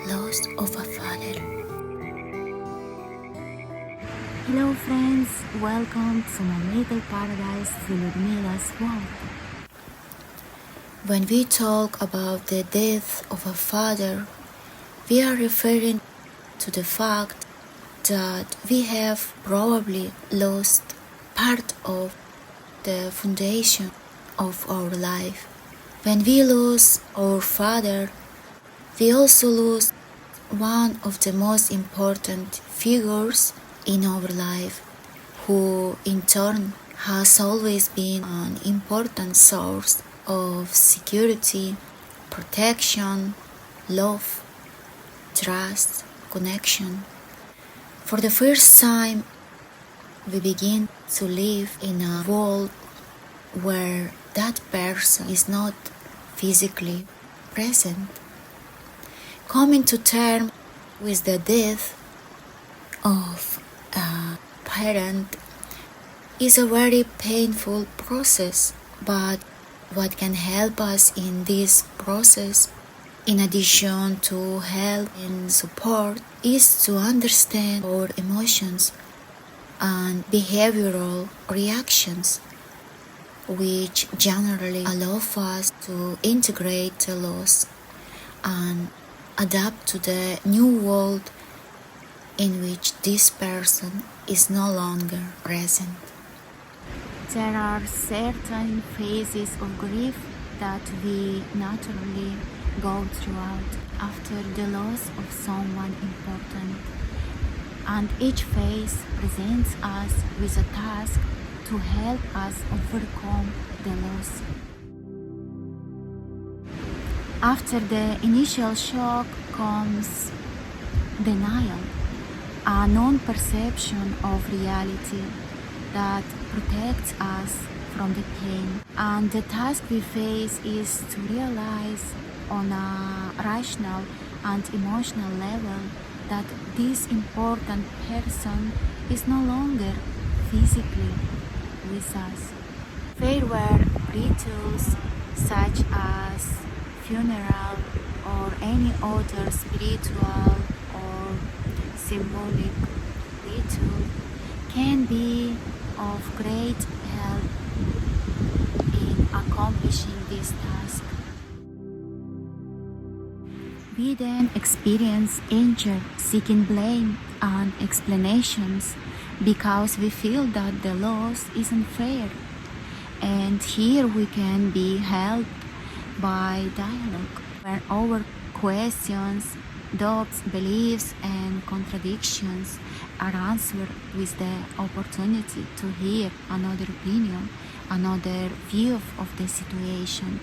loss of a father. Hello friends, welcome to my little paradise, Lyudmyla's world. When we talk about the death of a father, we are referring to the fact that we have probably lost part of the foundation of our life. When we lose our father, we also lose one of the most important figures in our life, who in turn has always been an important source of security, protection, love, trust, connection. For the first time, we begin to live in a world where that person is not physically present. Coming to terms with the death of a parent is a very painful process, but what can help us in this process, in addition to help and support, is to understand our emotions and behavioral reactions, which generally allow us to integrate the loss and adapt to the new world in which this person is no longer present. There are certain phases of grief that we naturally go throughout after the loss of someone important, and each phase presents us with a task to help us overcome the loss. After the initial shock comes denial, a non-perception of reality that protects us from the pain. And the task we face is to realize on a rational and emotional level that this important person is no longer physically with us. There were rituals such as funeral or any other spiritual or symbolic ritual can be of great help in accomplishing this task. We then experience anger, seeking blame and explanations because we feel that the loss is unfair. And here we can be helped by dialogue, where our questions, doubts, beliefs, and contradictions are answered with the opportunity to hear another opinion, another view of the situation.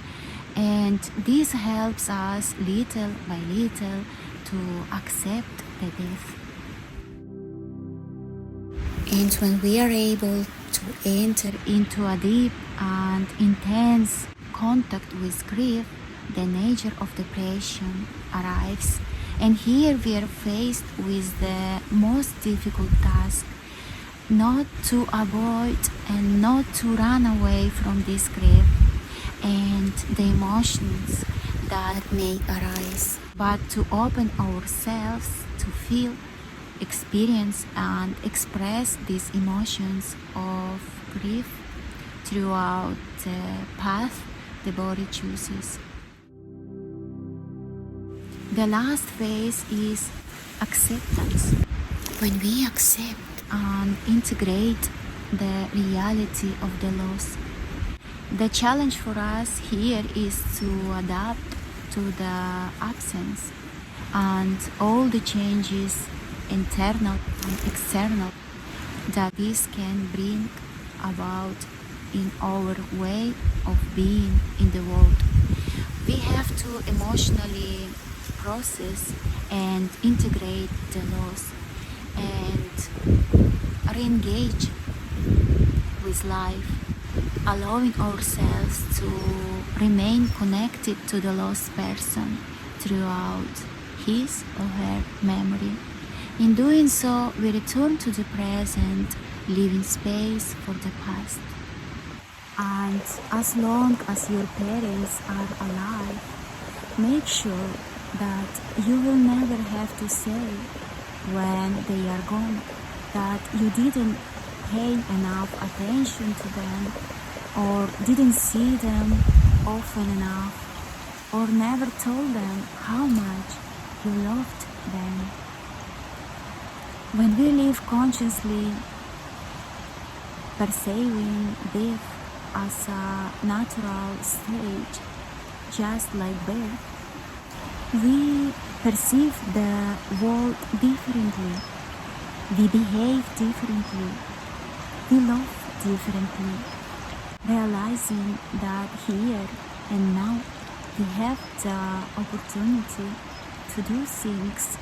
And this helps us little by little to accept the death. And when we are able to enter into a deep and intense contact with grief, the nature of depression arrives. And here we are faced with the most difficult task, not to avoid and not to run away from this grief and the emotions that may arise, but to open ourselves to feel, experience and express these emotions of grief throughout the path the body chooses. The last phase is acceptance. when we accept And integrate the reality of the loss. The challenge for us here is to adapt to the absence and all the changes, internal and external, that this can bring about in our way of being in the world. We have to emotionally process and integrate the loss and re-engage with life, allowing ourselves to remain connected to the lost person throughout his or her memory. In doing so, we return to the present, leaving space for the past. And as long as your parents are alive, make sure that you will never have to say when they are gone, that you didn't pay enough attention to them, or didn't see them often enough, or never told them how much you loved them. When we live consciously, perceiving death as a natural stage, just like birth, we perceive the world differently, we behave differently, we love differently, realizing that here and now we have the opportunity to do things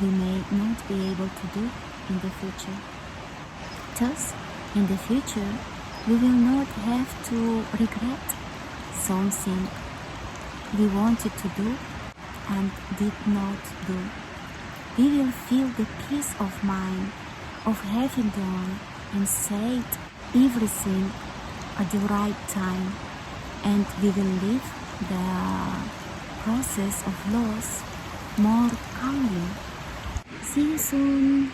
we may not be able to do in the future. Thus, in the future, we will not have to regret something we wanted to do and did not do. We will feel the peace of mind of having done and said everything at the right time, and we will live the process of loss more calmly. See you soon!